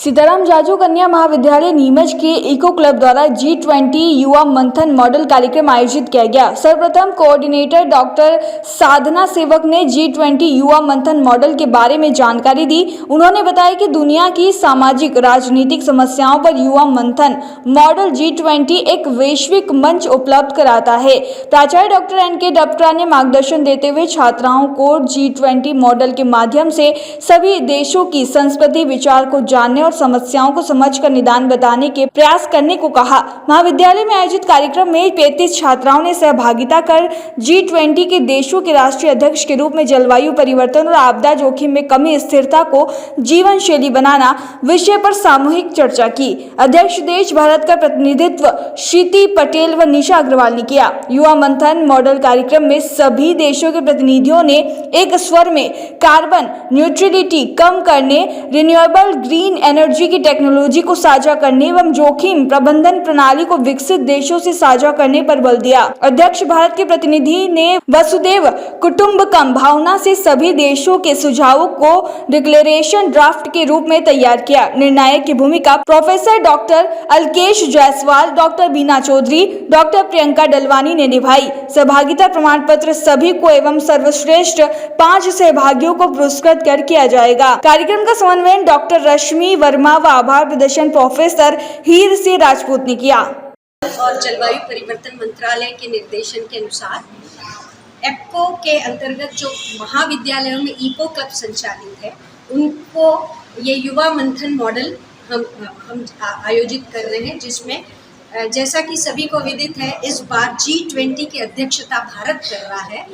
सीताराम जाजू कन्या महाविद्यालय नीमच के इको क्लब द्वारा G20 युवा मंथन मॉडल कार्यक्रम आयोजित किया गया। सर्वप्रथम कोऑर्डिनेटर डॉक्टर साधना सेवक ने G20 युवा मंथन मॉडल के बारे में जानकारी दी। उन्होंने बताया कि दुनिया की सामाजिक राजनीतिक समस्याओं पर युवा मंथन मॉडल G20 एक वैश्विक मंच उपलब्ध कराता है। प्राचार्य डॉक्टर NK डपट्रा ने मार्गदर्शन देते हुए छात्राओं को G20 मॉडल के माध्यम से सभी देशों की संस्कृति विचार को जानने और समस्याओं को समझकर निदान बताने के प्रयास करने को कहा। महाविद्यालय में आयोजित कार्यक्रम में 35 छात्राओं ने सहभागिता कर G20 के देशों के राष्ट्रीय अध्यक्ष के रूप में जलवायु परिवर्तन और आपदा जोखिम में कमी स्थिरता को जीवन शैली बनाना विषय पर सामूहिक चर्चा की। अध्यक्ष देश भारत का प्रतिनिधित्व श्रीति पटेल व निशा अग्रवाल ने किया। युवा मंथन मॉडल कार्यक्रम में सभी देशों के प्रतिनिधियों ने एक स्वर में कार्बन न्यूट्रलिटी कम करने, रिन्यूएबल ग्रीन एनर्जी की टेक्नोलॉजी को साझा करने एवं जोखिम प्रबंधन प्रणाली को विकसित देशों से साझा करने पर बल दिया। अध्यक्ष भारत के प्रतिनिधि ने वसुदेव कुटुंबकम भावना से सभी देशों के सुझावों को डिक्लेरेशन ड्राफ्ट के रूप में तैयार किया। निर्णायक की भूमिका professor doctor Alkesh Jaiswal, doctor Beena Chaudhary, doctor Priyanka Dalwani ने निभाई। सहभागिता प्रमाण पत्र सभी को एवं सर्वश्रेष्ठ 5 सहभागियों को पुरस्कृत कर किया जाएगा। कार्यक्रम का समन्वय डॉक्टर रश्मि वर्मा व आभार प्रदर्शन प्रोफेसर हीर सिंह राजपूत ने किया। और जलवायु परिवर्तन मंत्रालय के निर्देशन के अनुसार एप्को के अंतर्गत जो महाविद्यालयों में इको क्लब संचालित है, उनको ये युवा मंथन मॉडल हम आयोजित कर रहे हैं, जिसमें जैसा कि सभी को विदित है, इस बार G20 की अध्यक्षता भारत कर रहा है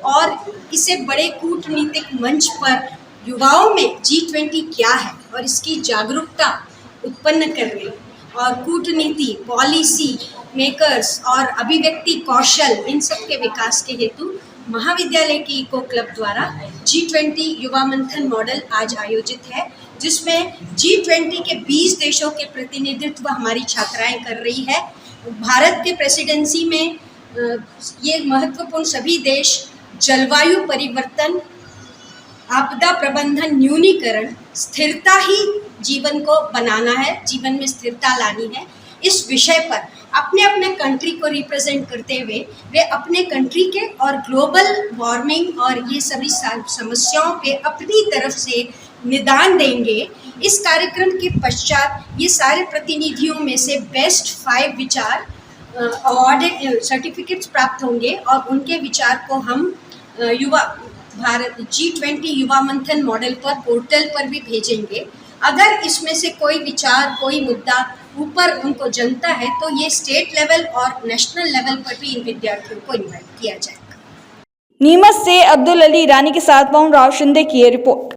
और इसे बड़े कूटनीतिक मंच पर युवाओं में G20 क्या है और इसकी जागरूकता उत्पन्न करने और कूटनीति, पॉलिसी मेकर्स और अभिव्यक्ति कौशल, इन सब के विकास के हेतु महाविद्यालय की इको क्लब द्वारा G20 युवा मंथन मॉडल आज आयोजित है, जिसमें G20 के 20 देशों के प्रतिनिधित्व हमारी छात्राएं कर रही है। भारत के प्रेसिडेंसी में ये महत्वपूर्ण सभी देश जलवायु परिवर्तन, आपदा प्रबंधन, न्यूनीकरण, स्थिरता ही जीवन को बनाना है, जीवन में स्थिरता लानी है, इस विषय पर अपने अपने कंट्री को रिप्रेजेंट करते हुए वे अपने कंट्री के और ग्लोबल वार्मिंग और ये सभी समस्याओं पे अपनी तरफ से निदान देंगे। इस कार्यक्रम के पश्चात ये सारे प्रतिनिधियों में से बेस्ट 5 विचार अवार्ड सर्टिफिकेट्स प्राप्त होंगे और उनके विचार को हम युवा भारत G20 युवा मंथन मॉडल पर पोर्टल पर भी भेजेंगे। अगर इसमें से कोई विचार, कोई मुद्दा ऊपर उनको जनता है, तो ये स्टेट लेवल और नेशनल लेवल पर भी इन विद्यार्थियों को इन्वाइट किया जाएगा। नीमच से अब्दुल अली ईरानी के साथ पवन राव शिंदे की रिपोर्ट।